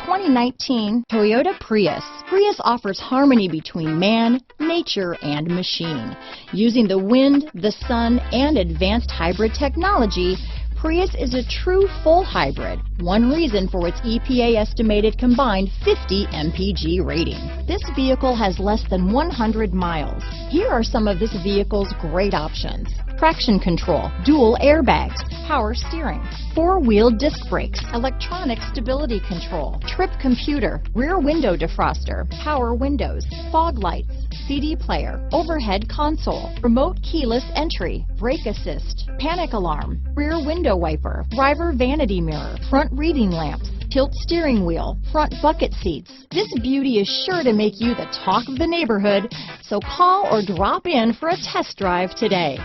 2019 Toyota Prius. Prius offers harmony between man, nature, and machine. Using the wind, the sun, and advanced hybrid technology, Prius is a true full hybrid, one reason for its EPA estimated combined 50 MPG rating. This vehicle has less than 100 miles. Here are some of this vehicle's great options: traction control, dual airbags, power steering, four-wheel disc brakes, electronic stability control, trip computer, rear window defroster, power windows, fog lights, CD player, overhead console, remote keyless entry, brake assist, panic alarm, rear window wiper, driver vanity mirror, front reading lamps, tilt steering wheel, front bucket seats. This beauty is sure to make you the talk of the neighborhood, so call or drop in for a test drive today.